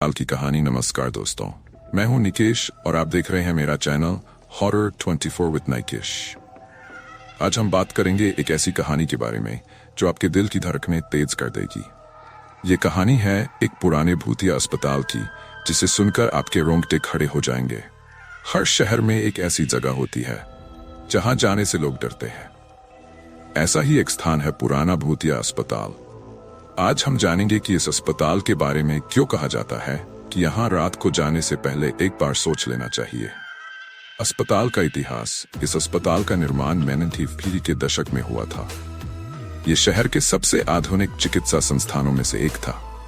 साल की कहानी। नमस्कार दोस्तों, मैं हूं निकेश और आप देख रहे हैं मेरा चैनल हॉरर 24 विद निकेश। आज हम बात करेंगे एक ऐसी कहानी के बारे में जो आपके दिल की धड़कनें तेज कर देगी। ये कहानी है एक पुराने भूतिया अस्पताल की, जिसे सुनकर आपके रोंगटे खड़े हो जाएंगे। हर शहर में एक ऐसी जगह होती है जहां जाने से लोग डरते हैं। ऐसा ही एक स्थान है पुराना भूतिया अस्पताल। आज हम जानेंगे कि इस अस्पताल के बारे में क्यों कहा जाता है कि यहाँ रात को जाने से पहले एक बार सोच लेना चाहिए। अस्पताल का इतिहास। इस अस्पताल का निर्माण 1950 के दशक में हुआ था। ये शहर के सबसे आधुनिक चिकित्सा संस्थानों में से एक था।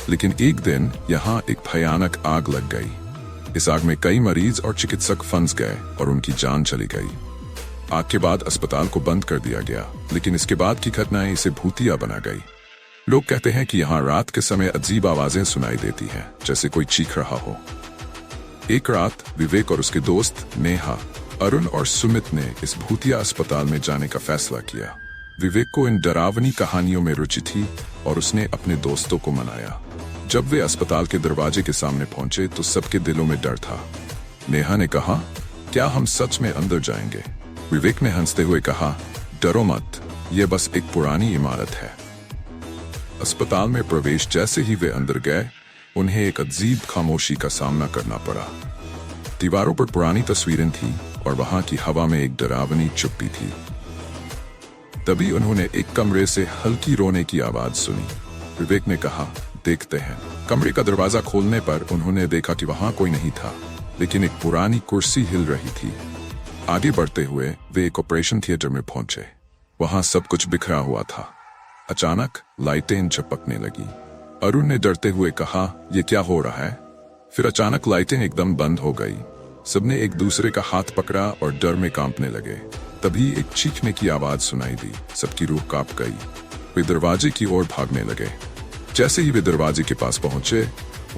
लेकिन एक दिन यहाँ एक भयानक आग लग गई। इस आग में कई मरीज और चिकित्सक फंस गए और उनकी जान चली गई। आग के बाद अस्पताल को बंद कर दिया गया, लेकिन इसके बाद की घटनाएं इसे भूतिया बना गई। लोग कहते हैं कि यहाँ रात के समय अजीब आवाजें सुनाई देती हैं, जैसे कोई चीख रहा हो। एक रात विवेक और उसके दोस्त नेहा, अरुण और सुमित ने इस भूतिया अस्पताल में जाने का फैसला किया। विवेक को इन डरावनी कहानियों में रुचि थी और उसने अपने दोस्तों को मनाया। जब वे अस्पताल के दरवाजे के सामने पहुंचे तो सबके दिलों में डर था। नेहा ने कहा, क्या हम सच में अंदर जाएंगे? विवेक ने हंसते हुए कहा, डरो मत, यह बस एक पुरानी इमारत है। अस्पताल में प्रवेश जैसे ही वे अंदर गए, उन्हें एक अजीब खामोशी का सामना करना पड़ा। दीवारों पर पुरानी तस्वीरें थीं और वहां की हवा में एक डरावनी चुप्पी थी। तभी उन्होंने एक कमरे से हल्की रोने की आवाज सुनी। विवेक ने कहा, देखते हैं। कमरे का दरवाजा खोलने पर उन्होंने देखा कि वहां कोई नहीं था, लेकिन एक पुरानी कुर्सी हिल रही थी। आगे बढ़ते हुए वे एक ऑपरेशन थिएटर में पहुंचे। वहां सब कुछ बिखरा हुआ था। अचानक लाइटें झपकने लगी। अरुण ने डरते हुए कहा, यह क्या हो रहा है? फिर अचानक लाइटें एकदम बंद हो गई। सबने एक दूसरे का हाथ पकड़ा और डर में कांपने लगे। तभी एक चीखने की आवाज सुनाई दी। सबकी रूह कांप गई। वे दरवाजे की ओर भागने लगे। जैसे ही वे दरवाजे के पास पहुंचे,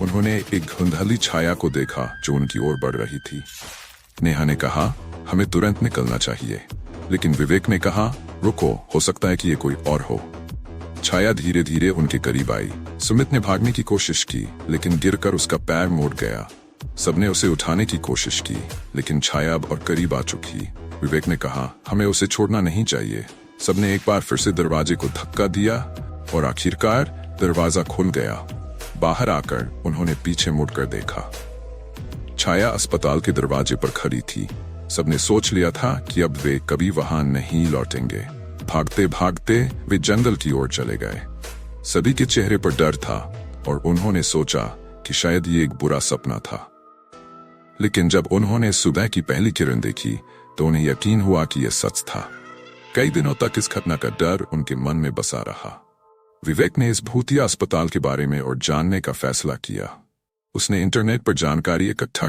उन्होंने एक धुंधली छाया को देखा जो उनकी ओर बढ़ रही थी। नेहा ने कहा, हमें तुरंत निकलना चाहिए। लेकिन विवेक ने कहा, रुको, हो सकता है कि ये कोई और हो। छाया धीरे धीरे उनके करीब आई। सुमित ने भागने की कोशिश की, लेकिन गिरकर उसका पैर मुड़ गया। सबने उसे उठाने की कोशिश की, लेकिन छाया अब और करीब आ चुकी। विवेक ने कहा, हमें उसे छोड़ना नहीं चाहिए। सबने एक बार फिर से दरवाजे को धक्का दिया और आखिरकार दरवाजा खुल गया। बाहर आकर उन्होंने पीछे मुड़कर देखा। छाया अस्पताल के दरवाजे पर खड़ी थी। सबने सोच लिया था कि अब वे कभी वहां नहीं लौटेंगे। भागते भागते वे जंगल की ओर चले गए। सभी के चेहरे पर डर था और उन्होंने सोचा कि शायद ये एक बुरा सपना था। लेकिन जब उन्होंने सुबह की पहली किरण देखी तो उन्हें यकीन हुआ कि यह सच था। कई दिनों तक इस घटना का डर उनके मन में बसा रहा। विवेक ने इस भूतिया अस्पताल के बारे में और जानने का फैसला किया। उसने इंटरनेट पर जानकारी इकट्ठा